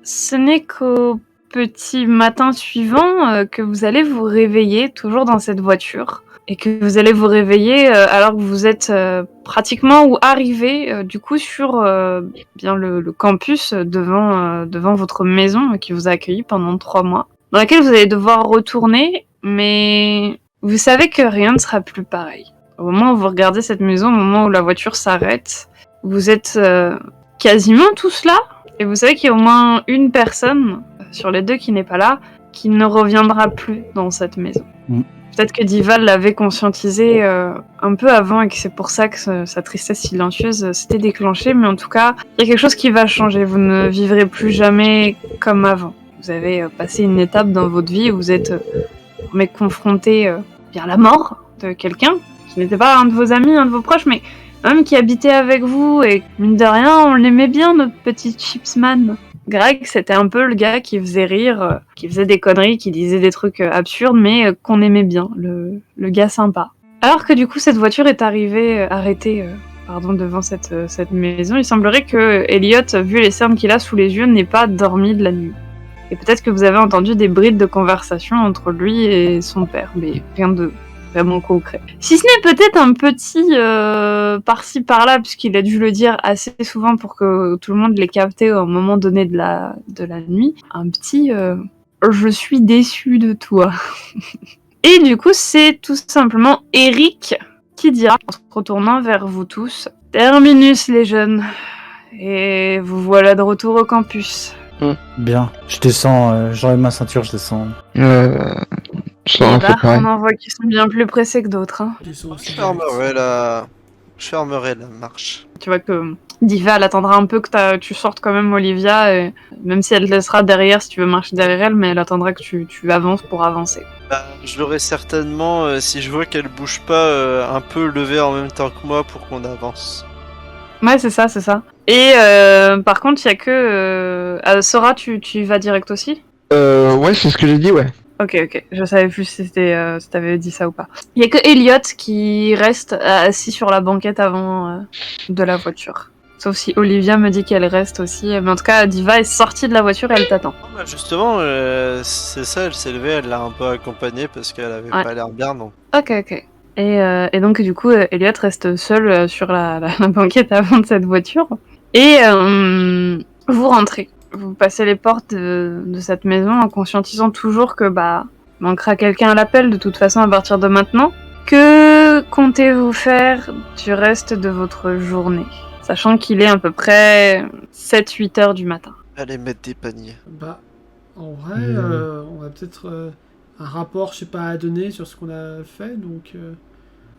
Ce n'est qu'au petit matin suivant, que vous allez vous réveiller toujours dans cette voiture et que vous allez vous réveiller, alors que vous êtes, pratiquement ou arrivés, du coup sur, bien le campus, devant votre maison, qui vous a accueillis pendant 3 mois, dans laquelle vous allez devoir retourner, mais vous savez que rien ne sera plus pareil. Au moment où vous regardez cette maison, au moment où la voiture s'arrête, vous êtes, quasiment tous là. Et vous savez qu'il y a au moins une personne, sur les deux qui n'est pas là, qui ne reviendra plus dans cette maison. Peut-être que Dival l'avait conscientisé un peu avant et que c'est pour ça que sa tristesse silencieuse s'était déclenchée, mais en tout cas, il y a quelque chose qui va changer. Vous ne vivrez plus jamais comme avant. Vous avez passé une étape dans votre vie où vous êtes confronté à la mort de quelqu'un qui n'était pas un de vos amis, un de vos proches, mais même qui habitait avec vous, et mine de rien, on l'aimait bien, notre petit Chipsman. Greg, c'était un peu le gars qui faisait rire, qui faisait des conneries, qui disait des trucs absurdes, mais qu'on aimait bien, le gars sympa. Alors que du coup, cette voiture est arrêtée devant cette maison, il semblerait que Elliot, vu les cernes qu'il a sous les yeux, n'ait pas dormi de la nuit. Et peut-être que vous avez entendu des brides de conversation entre lui et son père, mais rien de vraiment concret. Si ce n'est peut-être un petit par-ci par-là, puisqu'il a dû le dire assez souvent pour que tout le monde l'ait capté au moment donné de la nuit, un petit je suis déçu de toi. Et du coup, c'est tout simplement Eric qui dira, en se retournant vers vous tous, terminus les jeunes, et vous voilà de retour au campus. Bien, je descends, j'enlève ma ceinture, je descends. On en voit qui sont bien plus pressés que d'autres. Hein. Je fermerai la marche. Tu vois que Diva, elle attendra un peu que tu sortes quand même Olivia, et même si elle te laissera derrière si tu veux marcher derrière elle, mais elle attendra que tu avances pour avancer. Je l'aurai certainement, si je vois qu'elle bouge pas, un peu levée en même temps que moi pour qu'on avance. Ouais, c'est ça. Et par contre, il y a que... Sora, tu y vas direct aussi ? Ouais, c'est ce que j'ai dit, ouais. Ok. Je savais plus si t'avais dit ça ou pas. Il y a que Elliot qui reste assis sur la banquette avant de la voiture. Sauf si Olivia me dit qu'elle reste aussi. Mais en tout cas, Diva est sortie de la voiture et elle t'attend. Justement, c'est ça, elle s'est levée, elle l'a un peu accompagnée parce qu'elle avait pas l'air bien, donc. Ok. Et donc, du coup, Elliot reste seul sur la banquette avant de cette voiture. Et vous rentrez. Vous passez les portes de cette maison en conscientisant toujours que manquera quelqu'un à l'appel de toute façon à partir de maintenant. Que comptez-vous faire du reste de votre journée, sachant qu'il est à peu près 7-8 heures du matin? Allez mettre des paniers. En vrai, on a peut-être un rapport, je sais pas, à donner sur ce qu'on a fait, donc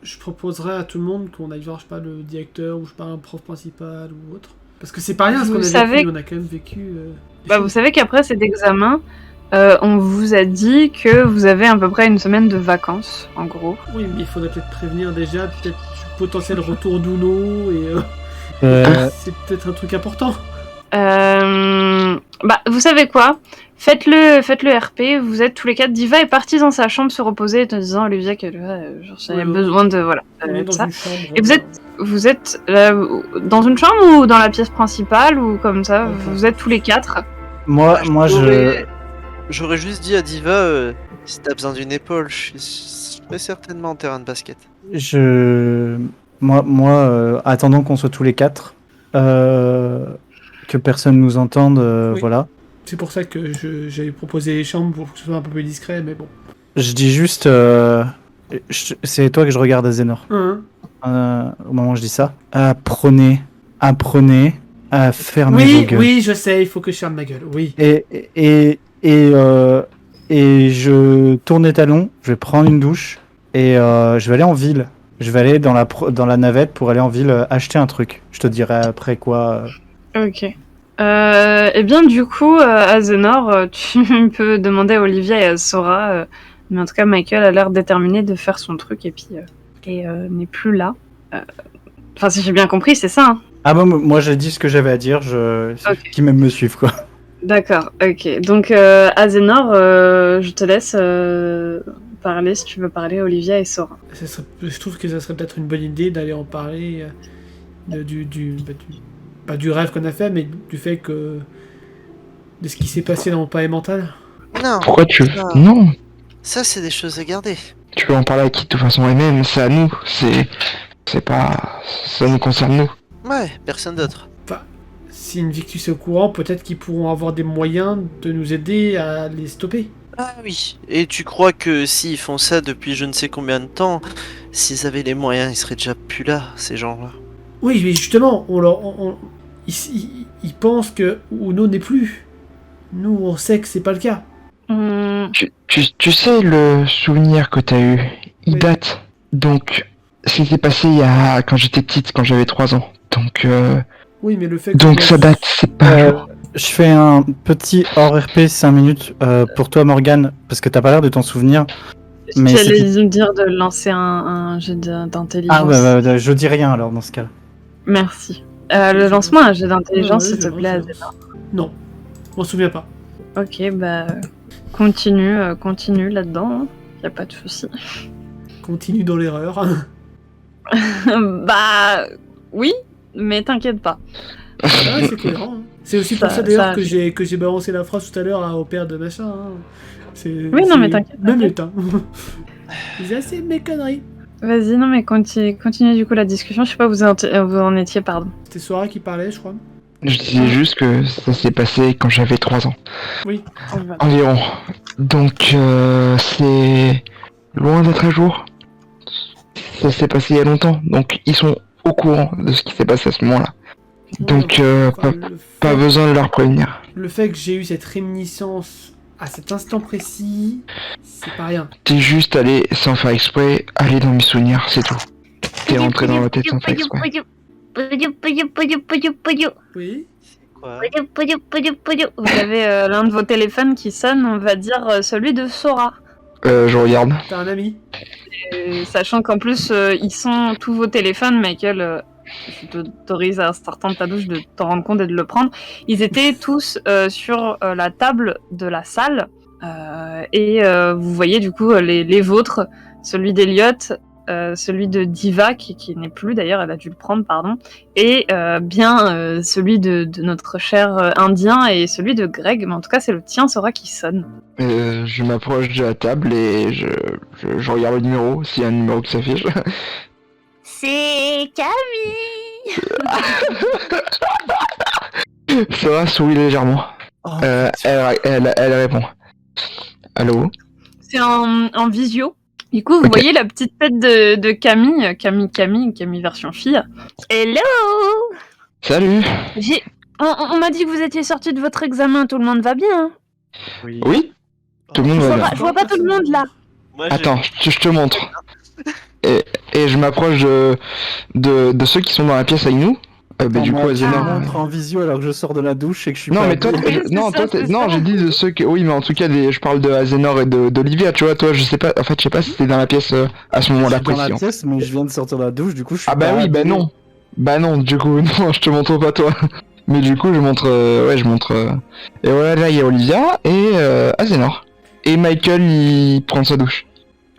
je proposerais à tout le monde qu'on aille voir, je sais pas, le directeur ou je sais pas, un prof principal ou autre. Parce que c'est pas rien ce qu'on a vécu, on a quand même vécu... vous savez qu'après cet examen, on vous a dit que vous avez à peu près une semaine de vacances, en gros. Oui, mais il faudrait peut-être prévenir déjà, peut-être du potentiel retour d'Uno, et c'est peut-être un truc important. Vous savez quoi ? Faites-le RP, vous êtes tous les quatre. Diva est partie dans sa chambre se reposer en disant à Olivia qu'elle a besoin de... Voilà. On est dans une chambre. Et vous êtes dans une chambre ou dans la pièce principale ou comme ça? Vous êtes tous les quatre. Moi, J'aurais juste dit à Diva, si t'as besoin d'une épaule, je serai certainement en terrain de basket. Moi, attendons qu'on soit tous les quatre, que personne nous entende, Oui. voilà. C'est pour ça que j'avais proposé les chambres pour que ce soit un peu plus discret, mais bon. Je dis juste, c'est toi que je regarde, Azénor. Au moment où je dis ça. Apprenez à fermer vos gueules. Oui, je sais, il faut que je ferme ma gueule, oui. Et je tourne les talons, je vais prendre une douche et je vais aller en ville. Je vais aller dans la navette pour aller en ville acheter un truc. Je te dirai après quoi. Ok. Eh bien, du coup, Azénor, tu peux demander à Olivia et à Sora, mais en tout cas, Michael a l'air déterminé de faire son truc et puis n'est plus là. Enfin, si j'ai bien compris, c'est ça. Hein. Ah bon, moi j'ai dit ce que j'avais à dire, Okay. Qui même me suivent quoi. D'accord, ok. Donc, Azénor, je te laisse parler si tu veux parler à Olivia et Sora. Je trouve que ça serait peut-être une bonne idée d'aller en parler pas du rêve qu'on a fait, mais du fait que de ce qui s'est passé dans mon palais mental? Non. Pourquoi tu... Ça, Non, ça c'est des choses à garder. tu peux en parler à qui de toute façon, et même, c'est à nous, c'est pas... Ça nous concerne nous. Ouais, personne d'autre. Enfin, si Invictus est au courant, peut-être qu'ils pourront avoir des moyens de nous aider à les stopper. Ah oui. Et tu crois que s'ils font ça depuis je ne sais combien de temps, s'ils avaient les moyens, ils seraient déjà plus là, ces gens-là. Oui, mais justement, ils pensent que Uno n'est plus. Nous, on sait que c'est pas le cas. Tu sais, le souvenir que t'as eu, il Oui. date. Donc, c'était passé quand j'étais petite, quand j'avais 3 ans. Donc, Oui, mais le fait que... donc ça date, c'est pas... Je fais un petit hors RP 5 minutes pour toi, Morgane, parce que t'as pas l'air de t'en souvenir. Mais J'allais me dire de lancer un jet d'intelligence. Ah, bah, je dis rien alors dans ce cas-là. Merci. Lance-moi un jet d'intelligence, Ouais, s'il te je plaît, lance. Azéna. Non, je m'en souviens pas. Ok, bah... Continue là-dedans, y a pas de souci. Continue dans l'erreur. Bah... Oui, mais t'inquiète pas. Ah, c'est cohérent. Hein. C'est aussi pour Ça- ça d'ailleurs ça- que j'ai balancé la phrase tout à l'heure au père de machin. Hein. Oui, non, mais t'inquiète, Même temps. J'ai assez mes conneries. Vas-y, non mais continue du coup la discussion, je sais pas où vous en étiez, pardon. C'était Sora qui parlait, je crois. Je disais juste que ça s'est passé quand j'avais 3 ans. Oui. Environ. Donc, c'est loin d'être à jour. Ça s'est passé il y a longtemps. Donc, ils sont au courant de ce qui s'est passé à ce moment-là. Donc, Enfin, pas besoin de leur prévenir. le fait que j'ai eu cette réminiscence à cet instant précis, c'est pas rien. T'es juste allé, sans faire exprès, aller dans mes souvenirs, c'est tout. T'es rentré dans ma tête sans faire exprès. Oui. Quoi? Vous avez l'un de vos téléphones qui sonne, on va dire celui de Sora. Je regarde. T'as un ami? Sachant qu'en plus, ils sont tous vos téléphones, Michael, je t'autorise à sortir de ta douche de t'en rendre compte et de le prendre. Ils étaient tous sur la table de la salle. Et vous voyez du coup les vôtres, celui d'Eliott, celui de Diva, qui n'est plus d'ailleurs, elle a dû le prendre, pardon, et bien celui de notre cher Indien et celui de Greg, mais en tout cas c'est le tien, Sora, qui sonne. Je m'approche de la table et je regarde le numéro, s'il y a un numéro qui s'affiche. C'est Camille. Sora sourit légèrement. Oh, Elle répond. Allô? C'est en visio. Du coup, vous Ok. voyez la petite tête de Camille version fille. Hello. Salut! On m'a dit que vous étiez sorti de votre examen, tout le monde va bien, hein? Oui? Tout le monde va bien. Je vois pas tout le monde là. Moi, Attends, je te montre. Et je m'approche de ceux qui sont dans la pièce avec nous. Du coup, tu me Azéna. montres en visio alors que je sors de la douche et que je suis Non, pas mais toi, habillé. c'est ça. j'ai dit de ceux qui. Oui, mais en tout cas, je parle de Azénor et d'Olivia, tu vois. Toi, je sais pas. En fait, je sais pas si t'es dans la pièce à ce Je moment-là suis dans la précis. pièce, mais je viens de sortir de la douche, du coup je suis Ah, bah pas oui, bah habillé. non. Bah non, du coup, non, je te montre pas toi. Mais du coup, je montre. Je montre. Et voilà, là, il y a Olivia et Azénor. Et Michael, il prend sa douche.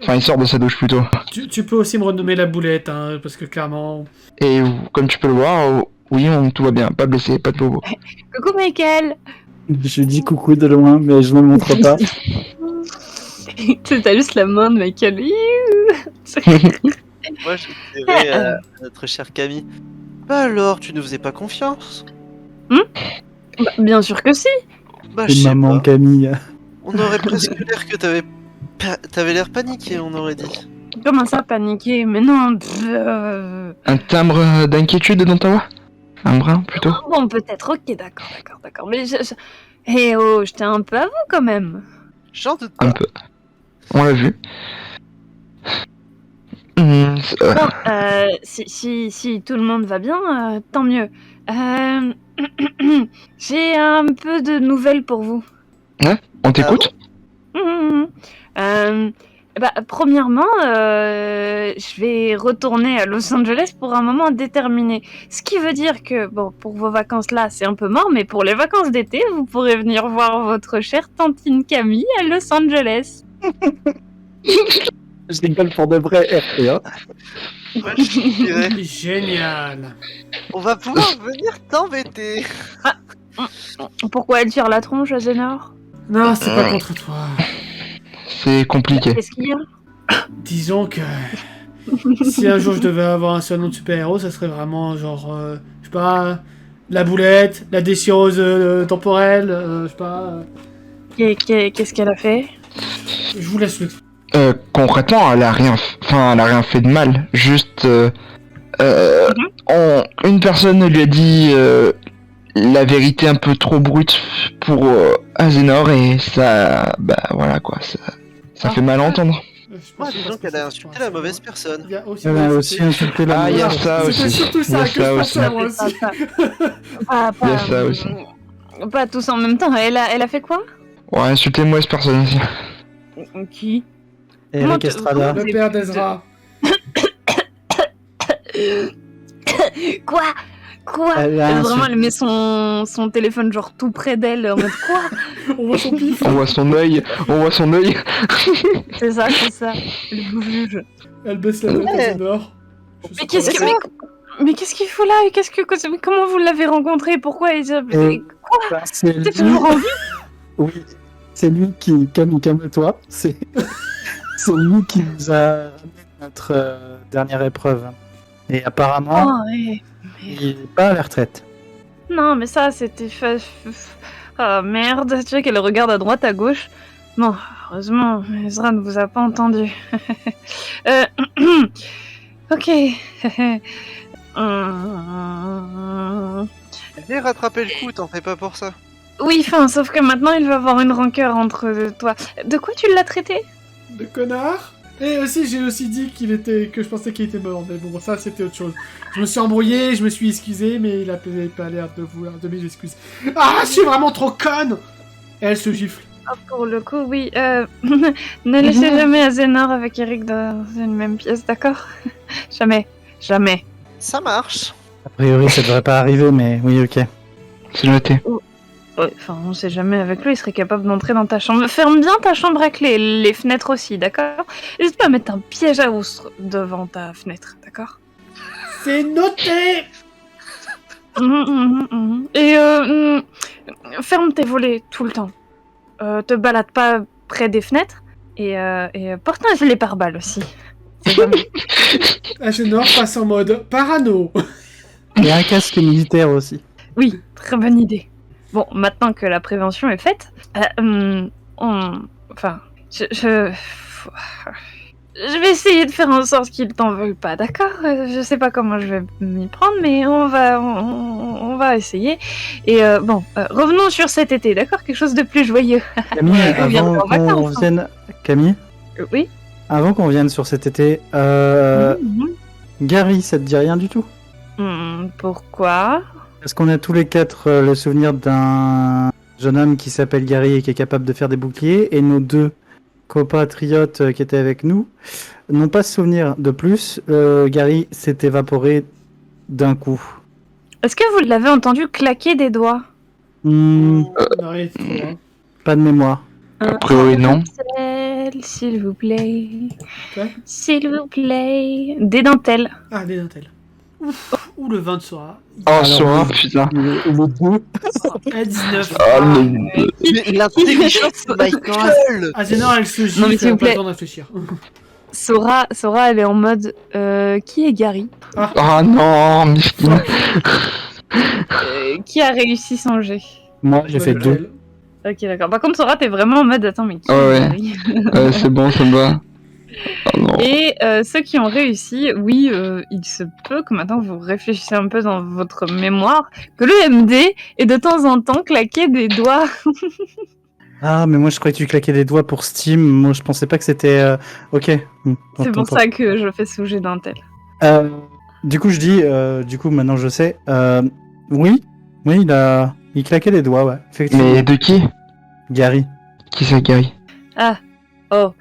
Enfin, il sort de sa douche plutôt. Tu peux aussi me renommer la boulette, hein, parce que clairement... Et comme tu peux le voir, oui, tout va bien. Pas blessé, pas de bobo. Coucou Michael. Je dis coucou de loin, mais je ne le montre pas. T'as juste la main de Michael. moi, je dirais à notre chère Camille. Bah alors, tu ne faisais pas confiance? Bah, bien sûr que si. Bah, je Et sais maman pas. Camille. On aurait presque l'air que t'avais l'air paniqué, on aurait dit. Comment ça, paniquer? Mais non. Un timbre d'inquiétude dans ta voix? Un brin, plutôt? Bon, peut-être. Ok, d'accord. Mais Eh oh, j'étais un peu à vous quand même. J'en doute Un pas. peu. On l'a vu. Bon, si tout le monde va bien, tant mieux. J'ai un peu de nouvelles pour vous. On t'écoute? Premièrement, je vais retourner à Los Angeles pour un moment déterminé. Ce qui veut dire que, bon, pour vos vacances là, c'est un peu mort, mais pour les vacances d'été, vous pourrez venir voir votre chère tantine Camille à Los Angeles. Je rigole pour de vrai RP, hein. Moi, je dirais, Génial. on va pouvoir venir t'embêter. Pourquoi elle tire la tronche, Azénor? Non, c'est pas contre toi. C'est compliqué. Qu'est-ce qu'il y a? Disons que si un jour je devais avoir un surnom de super-héros, ça serait vraiment genre, je sais pas, la boulette, la déchireuse temporelle, je sais pas. Qu'est-ce qu'elle a fait? Je vous laisse le. Concrètement, elle a rien fait de mal. Juste, une personne lui a dit la vérité un peu trop brute pour Azénor et ça, bah voilà quoi, ça fait mal à entendre. Disons qu'elle a insulté la mauvaise personne. Il y a aussi, Elle a aussi insulté la Ah, il y a mère. ça C'était aussi. surtout ça Il y a que je ça pensais moi aussi. Il y a ça aussi. Pas tous en même temps. Elle a fait quoi? Ouais, insulter mauvaise personne aussi. Qui? Eric Estrada. Le père d'Ezra. Quoi? Elle a Vraiment, elle met son téléphone genre tout près d'elle en mode quoi? On voit son pif. On voit son œil. C'est ça. Elle vous juge. Elle baisse la tête à Azénor. Mais qu'est-ce qu'il faut là? Comment vous l'avez rencontré? Pourquoi il Bah, c'est T'es lui... toujours en vie? Oui, c'est lui qui... Calme-toi. C'est lui qui nous a amené notre dernière épreuve. Et apparemment, Oh, ouais. il est pas à la retraite. Non, mais ça, c'était... Ah, merde. Tu vois qu'elle regarde à droite, à gauche. Bon, heureusement, Ezra ne vous a pas entendu. Ok. J'ai rattrapé le coup, t'en fais pas pour ça. Oui, sauf que maintenant, il va avoir une rancœur entre toi. De quoi tu l'as traité? De connard. Et aussi, j'ai aussi dit que je pensais qu'il était mort, mais bon, ça c'était autre chose. Je me suis embrouillé, je me suis excusé, mais il a pas l'air de vouloir de mes excuses. Ah, je suis vraiment trop conne. Et elle se gifle. Ah, pour le coup, oui. Ne laissez jamais Azénor avec Eric dans une même pièce, d'accord? Jamais. Ça marche. A priori, ça devrait pas arriver, mais oui, ok. C'est noté. Ouais, on sait jamais avec lui, il serait capable d'entrer dans ta chambre. Ferme bien ta chambre à clé, les fenêtres aussi, d'accord? N'hésite pas à mettre un piège à ours devant ta fenêtre, d'accord? C'est noté. Et ferme tes volets tout le temps. Te balade pas près des fenêtres et porte un gilet pare-balles aussi. C'est jamais. Azénor passe en mode parano. Il y a un casque militaire aussi. Oui, très bonne idée. Bon, maintenant que la prévention est faite, je vais essayer de faire en sorte qu'ils t'en veulent pas, d'accord? Je sais pas comment je vais m'y prendre, mais on va essayer. Et revenons sur cet été, d'accord? Quelque chose de plus joyeux. Camille, On viendra avant en vacances, qu'on hein. vienne... Camille, Oui. avant qu'on vienne sur cet été, Gary, ça te dit rien du tout? Pourquoi? Parce qu'on a tous les quatre le souvenir d'un jeune homme qui s'appelle Gary et qui est capable de faire des boucliers, et nos deux compatriotes qui étaient avec nous n'ont pas ce souvenir. De plus, Gary s'est évaporé d'un coup. Est-ce que vous l'avez entendu claquer des doigts? Arrête, trop, hein. Pas de mémoire. A priori, non. S'il vous plaît. Quoi? S'il vous plaît. Des dentelles. Ah, des dentelles. Ou le 20 de Sora. Oh, Sora, putain. À 19. Ah, mais... Mais l'intelligence de Michael. Azénor, elle se Non, mais gifle, s'il elle vous a pas le plaît. temps de réfléchir. Sora, elle est en mode qui est Gary? Ah non, miskin. Qui a réussi son jet? Moi, j'ai fait 2. Ok, d'accord. Par contre, Sora, t'es vraiment en mode attends, mais qui Ouais. est Gary? C'est bon, ça me va. Oh non. Et ceux qui ont réussi, oui, il se peut que maintenant vous réfléchissez un peu dans votre mémoire que le MD est de temps en temps claqué des doigts. Ah, mais moi je croyais que tu claquais des doigts pour Steam. Moi je pensais pas que c'était. Ok. C'est pour ça que je fais ce jet d'un tel. Du coup, je dis. Du coup, maintenant je sais. Oui, il claquait des doigts, ouais. Effectivement. Mais de qui? Gary. Qui c'est, Gary? Ah, oh.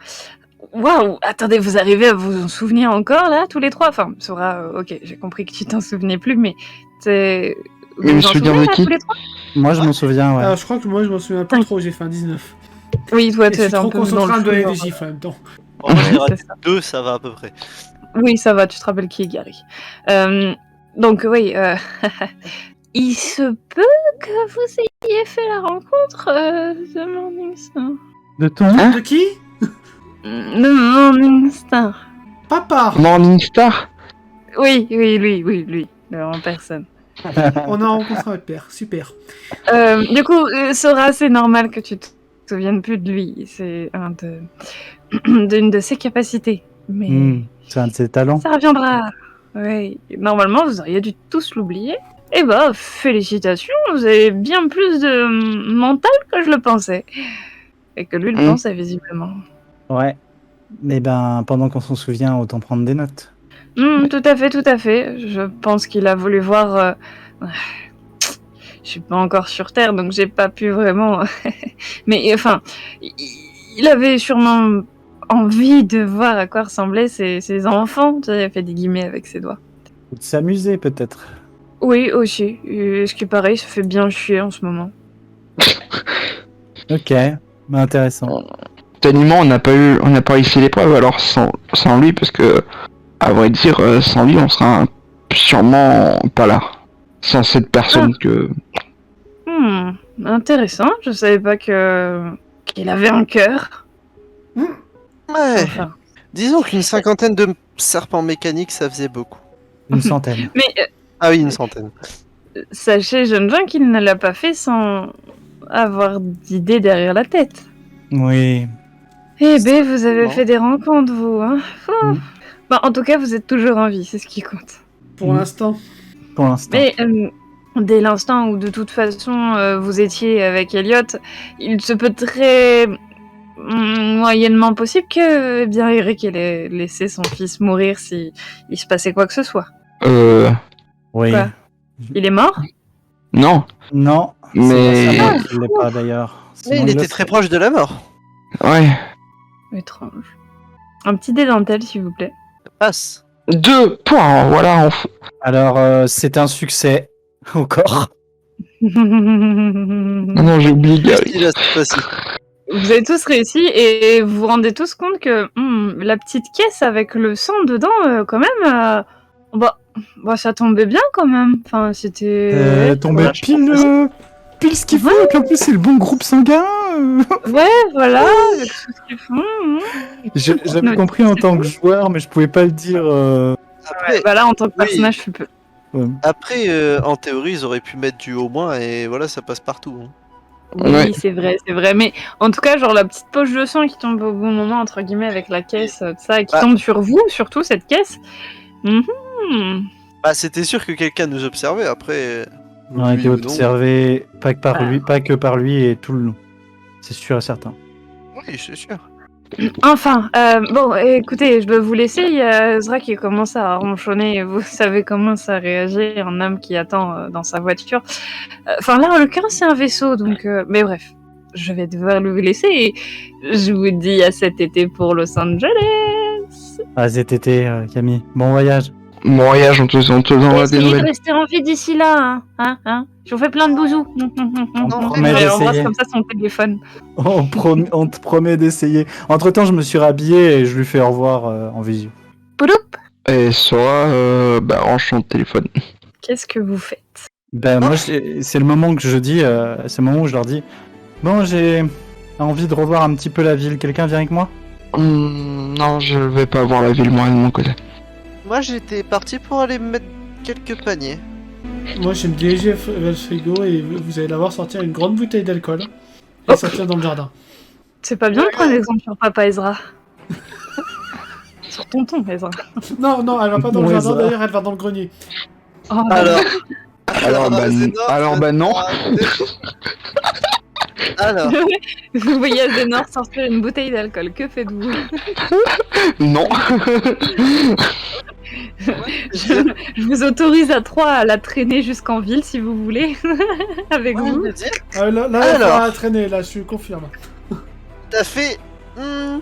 Waouh, attendez, vous arrivez à vous en souvenir encore là, tous les trois? Enfin, Sora, ok, j'ai compris que tu t'en souvenais plus, mais c'est. Mais me souvenir de qui? tous les trois? Moi je m'en souviens, ouais. Alors, je crois que moi, je m'en souviens pas trop, j'ai fait un 19. Oui, toi, Et je tu suis es un trop peu dans concentré à le me donner flou, des hein. gifles en même temps. Bon, j'ai raté C'est ça. 2, ça va à peu près. Oui, ça va, tu te rappelles qui est Gary. Donc, oui, Il se peut que vous ayez fait la rencontre de Morningstar. De ton Hein? De qui? De Morningstar. Papa! Morningstar? Oui, en personne. On a rencontré votre père, super. Du coup, Sora, c'est normal que tu te souviennes plus de lui. C'est d'une de ses capacités. Mais C'est un de ses talents. ça reviendra. Oui, normalement, vous auriez dû tous l'oublier. Eh ben, félicitations, vous avez bien plus de mental que je le pensais. Et que lui le pensait, visiblement. Ouais. Mais ben, pendant qu'on s'en souvient, autant prendre des notes. Tout à fait. Je pense qu'il a voulu voir... Je suis pas encore sur Terre, donc j'ai pas pu vraiment... Mais enfin, il avait sûrement envie de voir à quoi ressemblaient ses enfants. Tu sais, il a fait des guillemets avec ses doigts. Ou de s'amuser, peut-être. Oui, aussi. Et ce qui paraît, ça fait bien chier en ce moment. Ok, intéressant. Tellement on n'a pas réussi l'épreuve alors sans lui parce que à vrai dire sans lui on sera sûrement pas là. Sans cette personne que. Intéressant. Je savais pas qu'il avait un cœur. Ouais. Enfin. Disons qu'une cinquantaine de serpents mécaniques, ça faisait beaucoup. Une centaine. Mais Ah oui, une centaine. sachez, jeune gens, qu'il ne l'a pas fait sans avoir d'idées derrière la tête. Oui. Eh ben, vous avez Non. fait des rencontres, vous, hein. Bah, en tout cas, vous êtes toujours en vie, c'est ce qui compte. Pour l'instant. Pour l'instant. Mais dès l'instant où, de toute façon, vous étiez avec Elliot, il se peut très moyennement possible que, bien, Eric ait laissé son fils mourir si il se passait quoi que ce soit. Oui. Quoi Il est mort? Non. Non. Mais- Il l'est pas d'ailleurs. Mais Sinon, il le était serait. très proche de la mort. Ouais. Étrange. Un petit dé dentelle, s'il vous plaît. Ça passe. 2 points, voilà. Alors, c'est un succès. Encore. Ah non, j'ai oublié Qu'est-ce Gary. qu'il a cette fois-ci? Vous avez tous réussi et vous vous rendez tous compte que la petite caisse avec le sang dedans, quand même, bah, ça tombait bien quand même. Enfin, c'était... Tombé vachement pile ce qu'il faut. Et puis en plus, c'est le bon groupe sanguin. Ouais, voilà, avec tout ce qu'ils font. J'avais compris en tant que joueur, mais je pouvais pas le dire. Après, Voilà, en tant que Oui. personnage, je peux. après, en théorie, ils auraient pu mettre du au moins et voilà, ça passe partout. hein. Oui, Ouais. c'est vrai. Mais en tout cas, genre la petite poche de sang qui tombe au bon moment, entre guillemets, avec la caisse, tout ça, et qui Bah. tombe sur vous, surtout cette caisse. Mhm. Bah, c'était sûr que quelqu'un nous observait. Après, On a lui été ou non. observé pas que par lui et tout le long. C'est sûr et certain. Oui, c'est sûr. Enfin, bon, écoutez, je dois vous laisser. Il y a Ezra qui commence à ronchonner. Vous savez comment ça réagit, un homme qui attend dans sa voiture. Enfin, là, en l'occurrence, c'est un vaisseau, donc... mais bref, je vais devoir le laisser et je vous dis à cet été pour Los Angeles. Ah, ZTT, Camille. Bon voyage. Mon voyage, on te donne des Essayez de nouvelles. rester en vie d'ici là, hein. Je vous fais plein de bisous. promet Elle embrasse d'essayer. comme ça son téléphone. On te promet d'essayer. Entre temps, je me suis rhabillé et je lui fais au revoir en visu. Pouloup, Et Sora, range son téléphone. qu'est-ce que vous faites? Ben, moi, c'est le moment que je dis, c'est le moment où je leur dis bon, j'ai envie de revoir un petit peu la ville. Quelqu'un vient avec moi? Non, je vais pas voir la ville moi de mon côté. Moi, j'étais parti pour aller mettre quelques paniers. Moi, je vais me diriger vers le frigo et vous allez la voir sortir une grande bouteille d'alcool et sortir dans le jardin. C'est pas bien de prendre exemple sur papa Ezra. Sur tonton Ezra. Non, elle va pas dans le Bon, jardin, Ezra. d'ailleurs, elle va dans le grenier. Oh, Alors, Non. Alors, Vous voyez Azénor sortir une bouteille d'alcool. Que faites-vous? Non. Je vous autorise à 3 à la traîner jusqu'en ville si vous voulez. Avec ouais, je vous. veux dire, Ah, là, il Alors. faudra traîner, là, je confirme. t'as fait.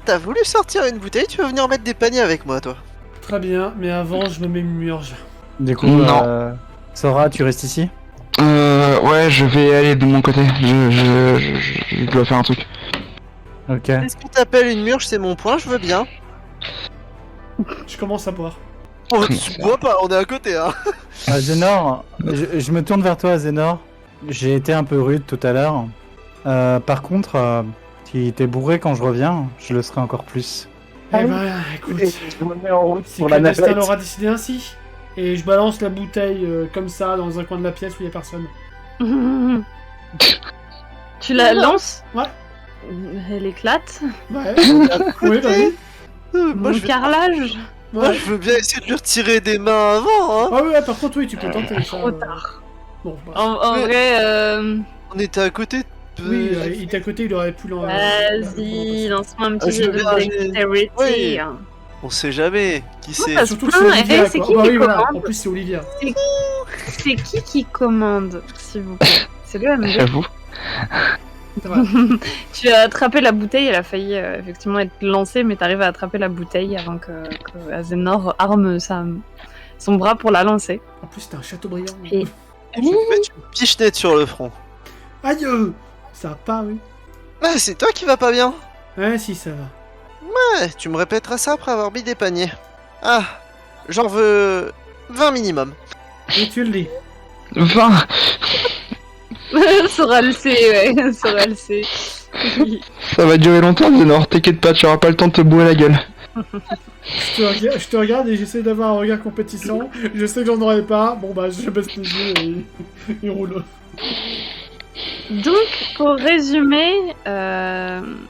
T'as voulu sortir une bouteille, tu vas venir mettre des paniers avec moi, toi. Très bien, mais avant, je me mets une murge. Du coup, Non. Sora, tu restes ici? Ouais, je vais aller de mon côté. Je dois faire un truc. Ok. Est-ce qu'on t'appelle une murge, c'est mon point, je veux bien. Je commence à boire. Oh, tu me vois pas, on est à côté, hein. Zénor, je me tourne vers toi, Zénor. J'ai été un peu rude tout à l'heure. Par contre, si t'es bourré quand je reviens, je le serai encore plus. Eh ben, écoute, Je me mets en route c'est que le destin l'aura décidé ainsi. Et je balance la bouteille comme ça dans un coin de la pièce où il y a personne. Tu la lances. Ouais. Elle éclate. Ouais. Oui, vas-y. Moi, Mon je vais... carrelage. Moi, Ouais. je veux bien essayer de lui retirer des mains avant, hein. Ah ouais, par contre, oui, tu peux tenter ça. Trop tard. Bon, bah. En Mais- vrai, On était à côté de... Oui, il était à côté, il aurait pu l'en... vas-y, lance-moi un petit je jeu vais de rager. dexterity. Oui. On sait jamais. Qui sait? ça se Surtout que c'est plaint, Olivia, c'est quoi. qui Bah qui oui, voilà. commande En plus, c'est Olivia. C'est qui commande, s'il vous plaît? C'est le MD. J'avoue. Ça va. Tu as attrapé la bouteille, elle a failli effectivement être lancée, mais t'arrives à attraper la bouteille avant que Azenor arme son bras pour la lancer. En plus, c'était un château brillant. Et- Je vais te mettre une pichenette sur le front. Aïe ça va pas, oui. Ah, c'est toi qui vas pas bien. Ouais, si, ça va. Ouais, tu me répéteras ça après avoir mis des paniers. Ah, j'en veux 20 minimum. Et tu le dis. 20. Sora le sait, ouais, Sora le sait. Ça va durer longtemps, Zénor. T'inquiète pas, tu auras pas le temps de te bourrer la gueule. Je te regarde et j'essaie d'avoir un regard compétition. Je sais que j'en aurais pas. Bon, bah, je baisse les yeux et il roule. Donc, pour résumer,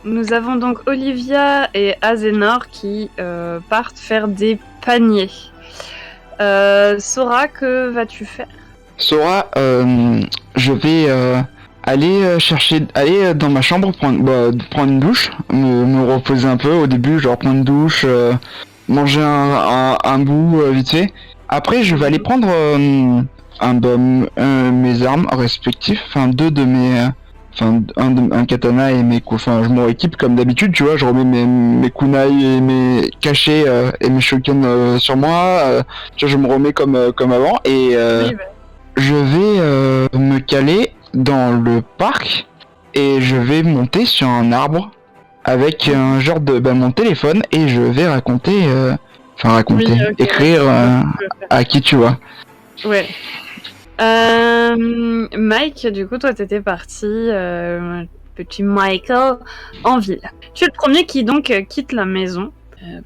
nous avons donc Olivia et Azenor qui partent faire des paniers. Sora, que vas-tu faire? Sora, je vais aller dans ma chambre prendre une douche, me reposer un peu au début, genre prendre une douche, manger un bout vite fait. Après, je vais aller prendre mes armes respectives, enfin deux de mes, un katana et enfin je me rééquipe comme d'habitude, tu vois, je remets mes kunai et mes cachets et mes shuriken sur moi, tu vois, je me remets comme avant et Oui, bah, je vais me caler dans le parc et je vais monter sur un arbre avec un genre de mon téléphone et je vais raconter, Oui, ok, écrire à qui tu vois. ouais. Mike, du coup, toi, t'étais parti, petit Michael, en ville. Tu es le premier qui donc quitte la maison.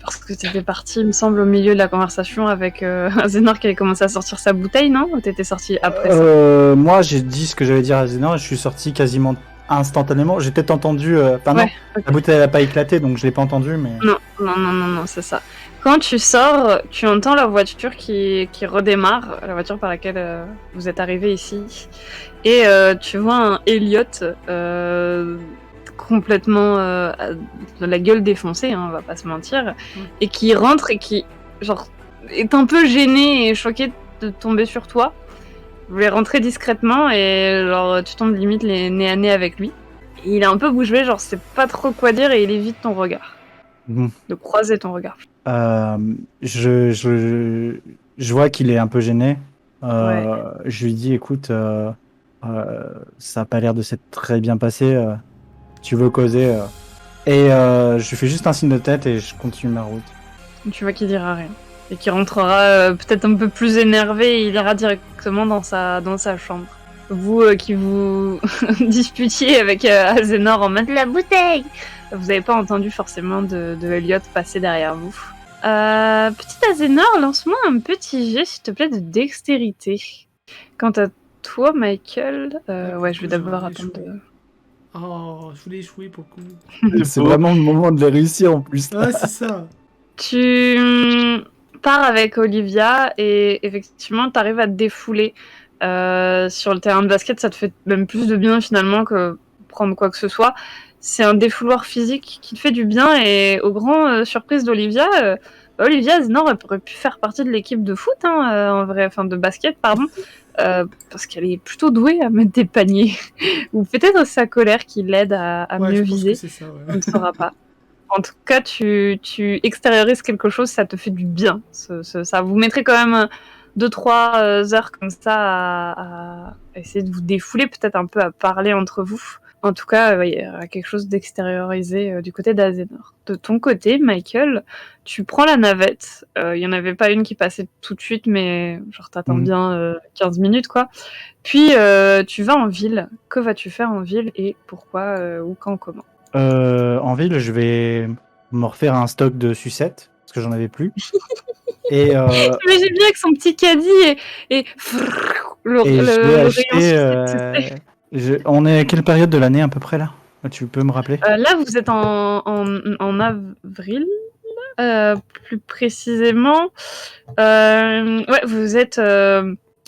Parce que t'étais parti, il me semble, au milieu de la conversation avec Azenor qui avait commencé à sortir sa bouteille, non? Ou t'étais sorti après ça? Moi, j'ai dit ce que j'allais dire à Zénor et je suis sorti quasiment instantanément. J'ai peut-être entendu. Enfin, non, Ouais, ok. la bouteille n'a pas éclaté donc je l'ai pas entendu, mais. Non, c'est ça. Quand tu sors, tu entends la voiture qui redémarre, la voiture par laquelle vous êtes arrivé ici. Et tu vois un Elliot complètement de la gueule défoncée, hein, on va pas se mentir, et qui rentre et qui genre est un peu gêné et choqué de tomber sur toi. Vous voulez rentrer discrètement et genre tu tombes limite les nez à nez avec lui. Et il est un peu bouche bée, genre sait pas trop quoi dire et il évite ton regard. Bon. De croiser ton regard. Je vois qu'il est un peu gêné. Ouais. Je lui dis, écoute, ça a pas l'air de s'être très bien passé. Tu veux causer Et je lui fais juste un signe de tête et je continue ma route. Tu vois qu'il dira rien. Et qu'il rentrera peut-être un peu plus énervé et il ira directement dans sa chambre. Vous qui vous disputiez avec Azenor en mode la bouteille, vous n'avez pas entendu forcément de Elliot passer derrière vous. Petit Azenor, lance-moi un petit jet s'il te plaît de dextérité. Quant à toi, Michael, ouais, je vais d'abord attendre. Oh, je voulais échouer pour le coup. C'est vraiment le moment de les réussir en plus. Ouais, c'est ça. Tu pars avec Olivia et effectivement, tu arrives à te défouler sur le terrain de basket. Ça te fait même plus de bien finalement que prendre quoi que ce soit. C'est un défouloir physique qui te fait du bien et aux grandes surprises d'Olivia, Olivia Azenor aurait pu faire partie de l'équipe de foot, hein, en vrai, enfin de basket, pardon, parce qu'elle est plutôt douée à mettre des paniers. Ou peut-être sa colère qui l'aide à Ouais, mieux je pense viser. que c'est ça, ouais. On ne saura pas. En tout cas, tu extériorises quelque chose, ça te fait du bien. Ça vous mettrait quand même 2-3 heures comme ça à essayer de vous défouler, peut-être un peu à parler entre vous. En tout cas, il y a quelque chose d'extériorisé du côté d'Azénor. De ton côté, Michael, tu prends la navette. Il y en avait pas une qui passait tout de suite, mais genre t'attends bien 15 minutes, quoi. Puis tu vas en ville. Que vas-tu faire en ville et pourquoi, où, quand, comment? En ville, je vais me refaire un stock de sucettes, parce que j'en avais plus. Et J'imagine bien avec son petit caddie et le je vais rayon acheter. sucette, tu sais. On est à quelle période de l'année à peu près là? Tu peux me rappeler? Là, vous êtes en avril, plus précisément. Ouais, vous êtes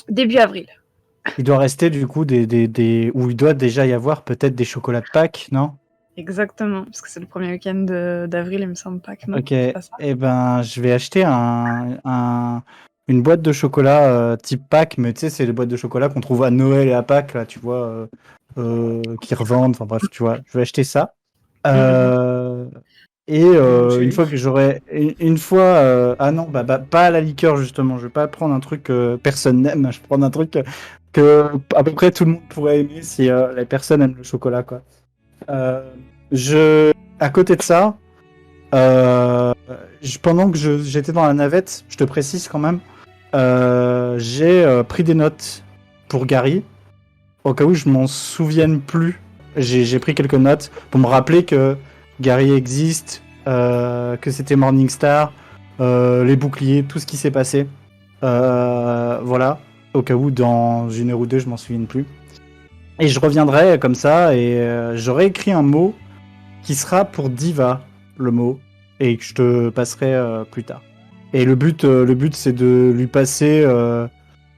début avril. Il doit rester du coup où il doit déjà y avoir peut-être des chocolats de Pâques, non? Exactement, parce que c'est le premier week-end d'avril, il me semble pas que non. Ok, c'est pas ça. et ben je vais acheter une boîte de chocolat type Pâques, mais tu sais, c'est les boîtes de chocolat qu'on trouve à Noël et à Pâques, là, tu vois, qui revendent, enfin bref, tu vois, je vais acheter ça. Et une fois que j'aurai. Une fois. Ah non, pas à la liqueur, justement. Je vais pas prendre un truc que personne n'aime. Je vais prendre un truc que à peu près tout le monde pourrait aimer si les personnes aiment le chocolat, quoi. À côté de ça, pendant que j'étais dans la navette, je te précise quand même, j'ai pris des notes pour Gary. Au cas où je m'en souvienne plus, j'ai pris quelques notes pour me rappeler que Gary existe, que c'était Morningstar, les boucliers, tout ce qui s'est passé. Voilà, au cas où dans 1 heure ou 2 je m'en souvienne plus. Et je reviendrai comme ça et j'aurai écrit un mot qui sera pour Diva, le mot, et que je te passerai plus tard. Et le but c'est de lui passer,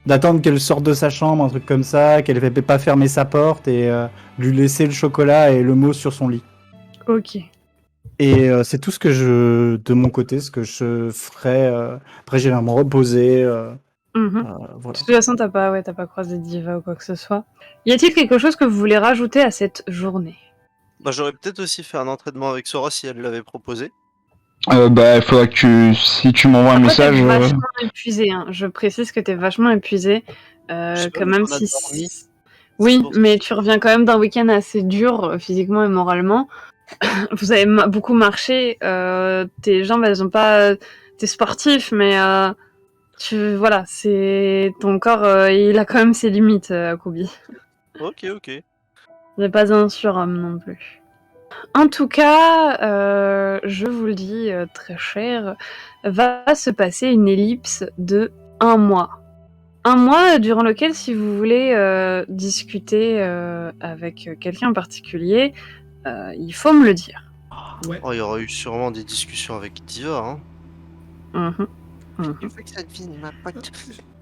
d'attendre qu'elle sorte de sa chambre, un truc comme ça, qu'elle ne fait pas fermer sa porte et lui laisser le chocolat et le mot sur son lit. Ok. Et c'est tout ce que de mon côté, ce que je ferai. Après, j'irai me reposer. Voilà. De toute façon, t'as pas croisé Diva ou quoi que ce soit. Y a-t-il quelque chose que vous voulez rajouter à cette journée? Bah, j'aurais peut-être aussi fait un entraînement avec Sora si elle l'avait proposé. Il faudra que si tu m'envoies un message. T'es vachement épuisé, hein. Je précise que t'es vachement épuisé. Quand même si. Oui, mais tu reviens quand même d'un week-end assez dur physiquement et moralement. Vous avez beaucoup marché. Tes jambes, elles ont pas. T'es sportif, mais voilà, c'est ton corps, il a quand même ses limites, Kobe. Ok. Il n'est pas un surhomme non plus. En tout cas, je vous le dis, très cher, va se passer une ellipse de 1 mois. 1 mois durant lequel, si vous voulez discuter avec quelqu'un en particulier, il faut me le dire. Ouais. Oh, il y aura eu sûrement des discussions avec Diva, hein. Je veux que ça devienne ma pote.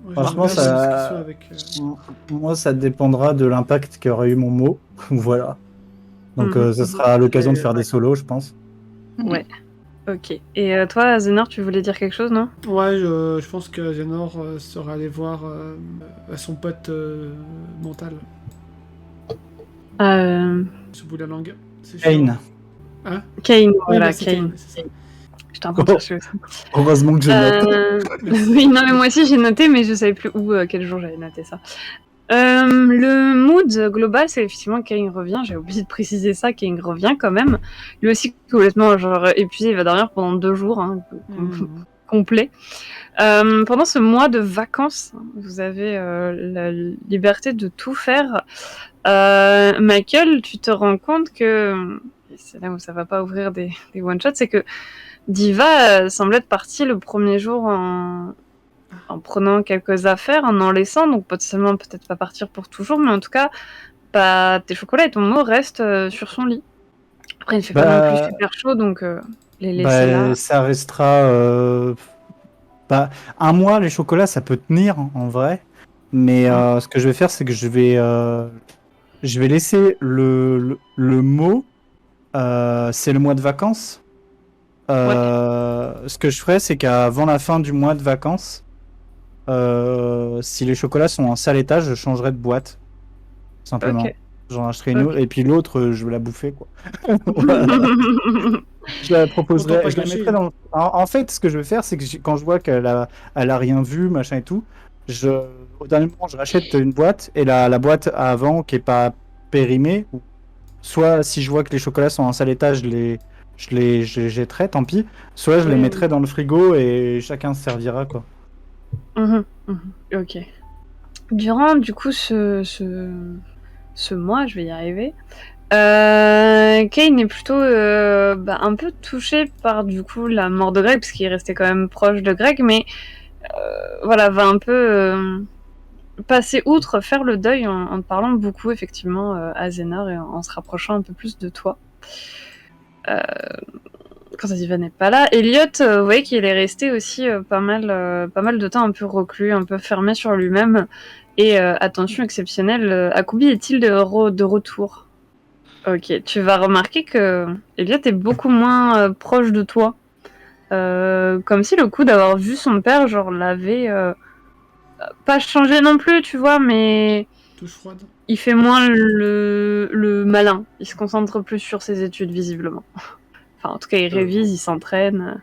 Ouais, Franchement, j'aimerais bien ça- une discussion avec, Moi, ça dépendra de l'impact qu'aurait eu mon mot. Voilà. Donc, ce sera l'occasion de faire des solos, je pense. Ouais. Ok. Et toi, Zénor, tu voulais dire quelque chose, non? Ouais, je pense que Zénor sera allé voir son pote mental. Sous bout de la langue. C'est chiant. Kane. Hein? Kane, Oui, voilà, bah, c'est Kane. c'est ça. J'étais en train de chercher aussi. Heureusement que je note. Oui, non, mais moi aussi j'ai noté, mais je savais plus où, quel jour j'avais noté ça. Le mood global, c'est effectivement Kane revient. J'ai oublié de préciser ça. Kane revient quand même. Lui aussi complètement genre épuisé. Il va dormir pendant 2 jours, hein, complet. Pendant ce mois de vacances, vous avez la liberté de tout faire. Michael, tu te rends compte que c'est là où ça va pas ouvrir des one shots, c'est que Diva semble être partie le premier jour en prenant quelques affaires, en laissant, donc potentiellement peut-être pas partir pour toujours, mais en tout cas, tes chocolats et ton mot restent sur son lit. Après, il ne fait pas non plus super chaud, donc les laisser là. Ça restera. 1 mois, les chocolats, ça peut tenir en vrai. Mais ce que je vais faire, c'est que je vais laisser le mot. C'est le mois de vacances. Ce que je ferai, c'est qu'avant la fin du mois de vacances, si les chocolats sont en sale état, je changerai de boîte. Simplement. Ok. J'en achèterai une autre. Et puis l'autre, je vais la bouffer, quoi. Je la proposerai. Je la mettrai dans. En fait, ce que je vais faire, c'est que quand je vois qu'elle a rien vu, machin et tout, au dernier moment, je rachète une boîte et la boîte avant qui est pas périmée, soit si je vois que les chocolats sont en sale état, je les jetterai, tant pis. Soit je les Oui, mettrai oui. dans le frigo et chacun se servira, quoi. Ok. Durant, du coup, ce mois, je vais y arriver, Kane est plutôt un peu touché par, du coup, la mort de Greg, parce qu'il restait quand même proche de Greg, mais voilà, va un peu passer outre, faire le deuil en te parlant beaucoup, effectivement, à Zénor et en se rapprochant un peu plus de toi. Quand Aziva n'est pas là. Elliot, vous voyez qu'il est resté aussi pas mal de temps un peu reclus, un peu fermé sur lui-même. Et attention exceptionnelle, Akubi est-il de retour? Ok, tu vas remarquer que Elliot est beaucoup moins proche de toi. Comme si le coup d'avoir vu son père, genre, l'avait pas changé non plus, tu vois, mais Touche froide. il fait moins le malin. Il se concentre plus sur ses études, visiblement. Enfin, en tout cas, il révise, il s'entraîne.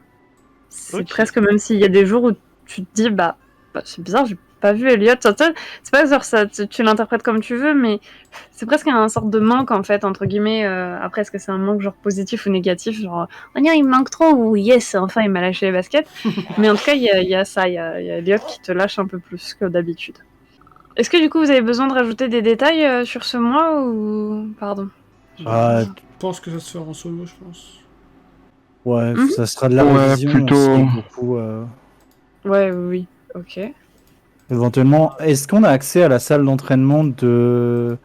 C'est Ok. presque même s'il y a des jours où tu te dis, bah c'est bizarre, j'ai pas vu Elliot. C'est pas genre ça, tu l'interprètes comme tu veux, mais c'est presque un sorte de manque, en fait, entre guillemets. Après, est-ce que c'est un manque genre positif ou négatif? Genre, oh non, il me manque trop, ou yes, enfin, il m'a lâché les baskets. Mais en tout cas, il y a ça, il y a Elliot qui te lâche un peu plus que d'habitude. Est-ce que du coup, vous avez besoin de rajouter des détails sur ce mois ou. Pardon. Ah, Je pense que ça se fera en solo, je pense. ouais, Mhm. ça sera de la Ouais, révision plutôt. aussi, beaucoup. Ouais, oui, ok. Éventuellement, est-ce qu'on a accès à la salle d'entraînement de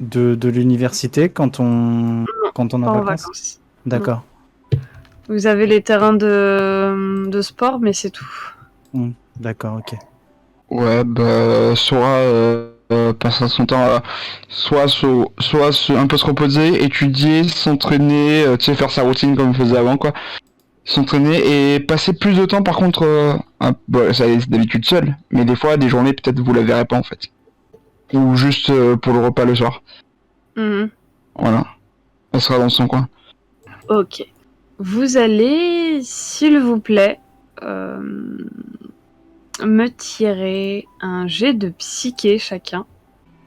l'université quand on a Pas en vacances? vacances. D'accord. Vous avez les terrains de sport, mais c'est tout. D'accord, ok. Ouais, bah, Sora passera son temps à un peu se reposer, étudier, s'entraîner, tu sais, faire sa routine comme il faisait avant, quoi. S'entraîner et passer plus de temps, par contre, bon, ça c'est d'habitude seul, mais des fois, des journées, peut-être vous la verrez pas, en fait. Ou juste pour le repas le soir. Mhm. Voilà. Elle sera dans son coin. Ok. Vous allez, s'il vous plaît, me tirer un jet de psyché chacun.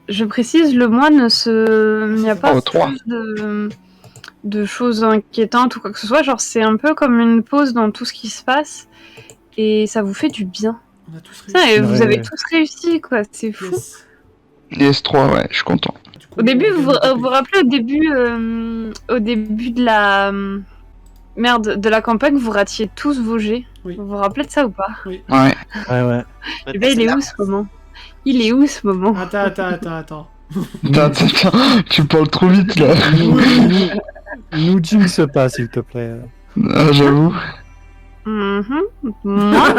Je précise, le mois ne se... Il n'y a pas Oh, 3. plus de choses inquiétantes ou quoi que ce soit. Genre, c'est un peu comme une pause dans tout ce qui se passe. Et ça vous fait du bien. On a tous Putain, réussi. et vous Ouais. avez tous réussi, quoi. C'est fou. Yes. DS3, ouais, je suis content. Du coup, Au début, on vous gagne des vous TP. rappelez au début de la de la campagne, vous ratiez tous vos jets. Oui. Vous vous rappelez de ça ou pas? Ouais. Ouais. Eh ben, il est où ce moment? Il est où ce moment? Attends. Attends, tu parles trop vite, là. Nous jinx pas, s'il te plaît. Ah, j'avoue. Mhm. Moi,